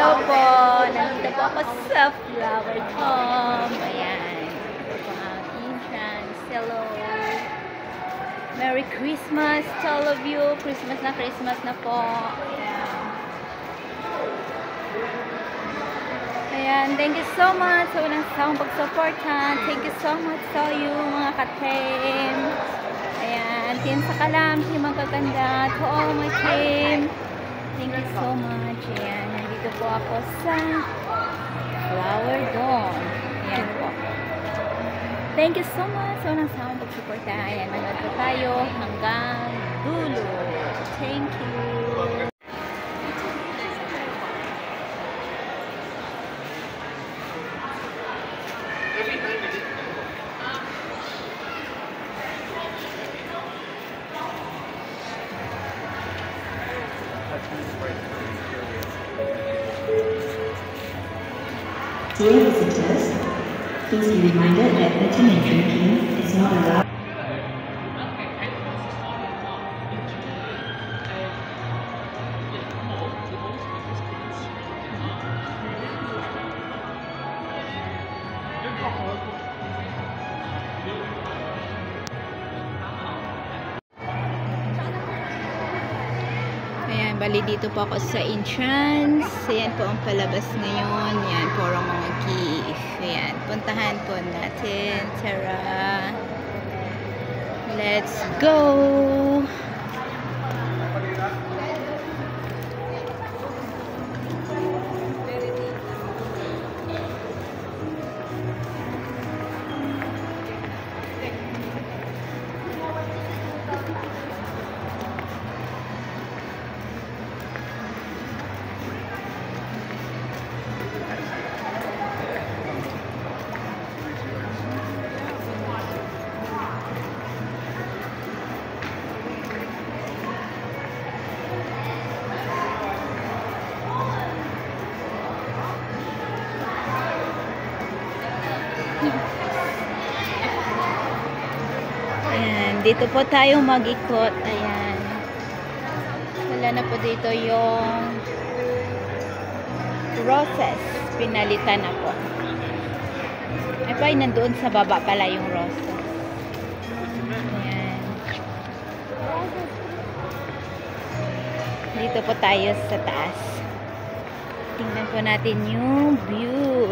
Hello po! Nandito po ako sa Flower Dome. Ayan. Ito po ang entrance. Hello! Merry Christmas to all of you! Christmas na po. Ayan. Ayan. Thank you so much sa walang sawang pagsuportan. Thank you so much sa you mga ka-team. Ayan. Team Sakalam, Team Magaganda, to all my team. Thank you so much. Ayan. Nandito po ako sa Flower Dome. Ayan po. Thank you so much sa walang sawang pagsuporta. Ayan. Nanood po tayo hanggang dulo. Thank you. Dear visitors, please be reminded that eating and drinking is not allowed. Ayan, bali dito po ako sa entrance. Ayan po ang palabas ngayon. Ayan, puro mga gift. Ayan, puntahan po natin. Tara! Let's go! Ayan, dito po tayo mag-ikot. Ayan. Wala na po dito yung roses. Pinalitan na po. Ay pa, nandoon sa baba pala yung roses. Ayan. Dito po tayo sa taas. Tingnan po natin yung view.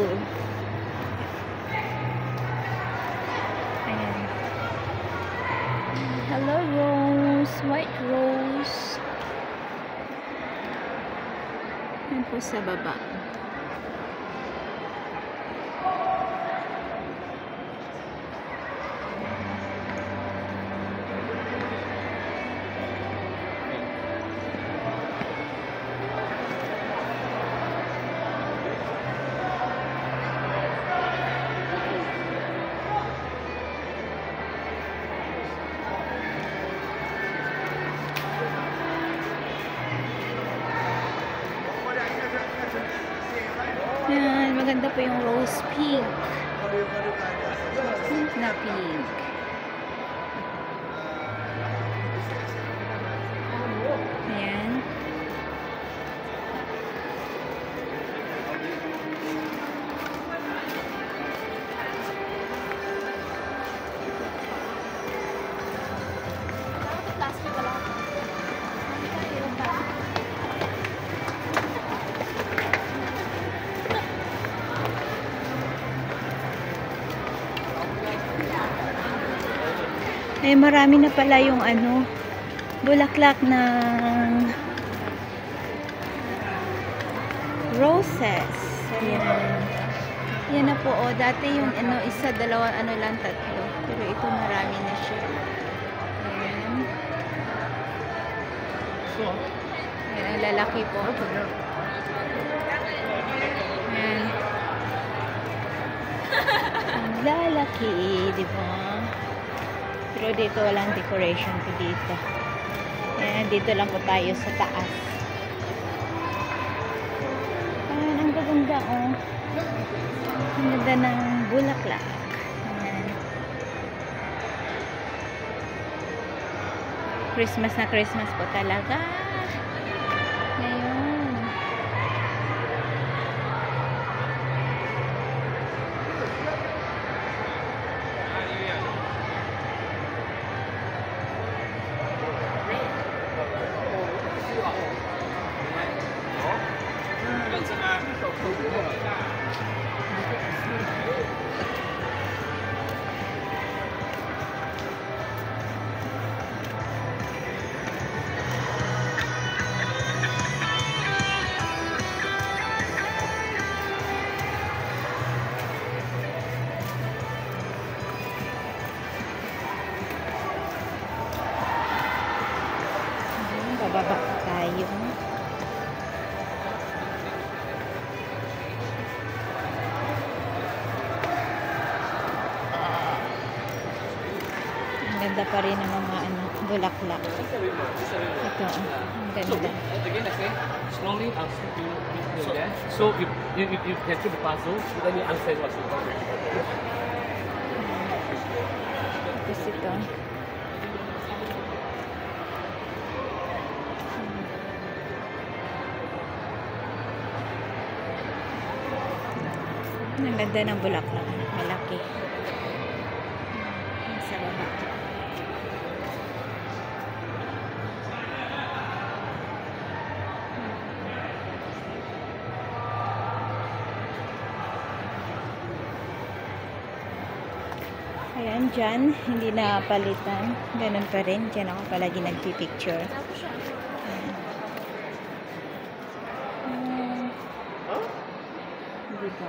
Hello, Rose. White Rose. Yan po sa baba. Yan, maganda po yung rose pink. Pink na pink. Ayan. Eh, marami na pala yung ano, bulaklak ng roses. Ayan. Yan na po, oh. Dati yung ano, isa, dalawa, ano lang, tatlo. Pero ito marami na siya. Ayan. Ayan, ang lalaki po. Ayan. Ang lalaki, di ba? Pero dito walang decoration po dito. Ayan, dito lang po tayo sa taas. Ayan, ang gaganda, oh. Ang ganda ng bulaklak. Ayan. Christmas na Christmas po talaga. Ngayon. Bababa tayo. Ang ganda pa rin ng mga bulaklak. Ito, ang ganda. Again, I say slowly. So if you get to the puzzle, then you understand what's going on. Tapos ito. Ang ganda ng bulaklak. Malaki. Sa baba. Ayan, dyan. Hindi na palitan. Ganun pa rin. Dyan ako palagi nagpipicture. Dito.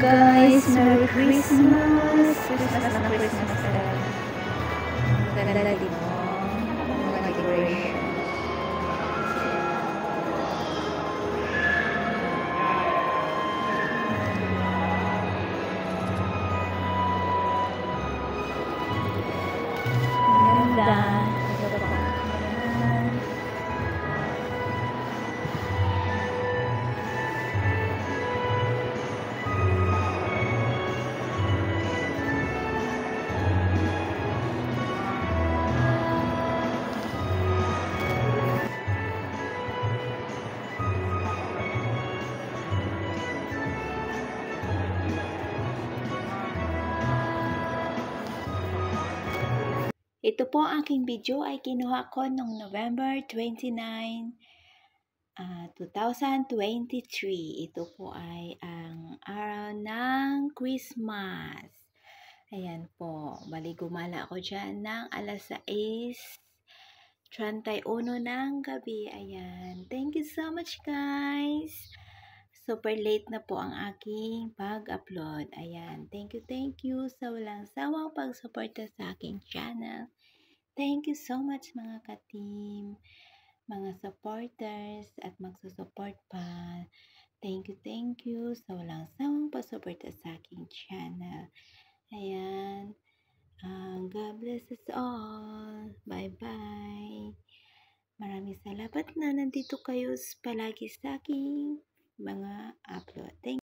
guys, Merry Christmas! Christmas na Christmas talaga. Maganda din mo. Mga decoration. Ito po aking video ay kinuha ko noong November 29, 2023. Ito po ay ang araw ng Christmas. Ayan po, bali gumala ako dyan ng alas 6:31 ng gabi. Ayan, thank you so much guys. Super late na po ang aking pag-upload. Ayan, thank you sa walang sawang pagsuporta sa aking channel. Thank you so much mga ka-team, mga supporters at magsusupport pa. Thank you sa walang sawang pagsuporta sa aking channel. Ayan. God bless us all. Bye-bye. Maraming salamat na nandito kayo palagi sa aking mga upload. Thank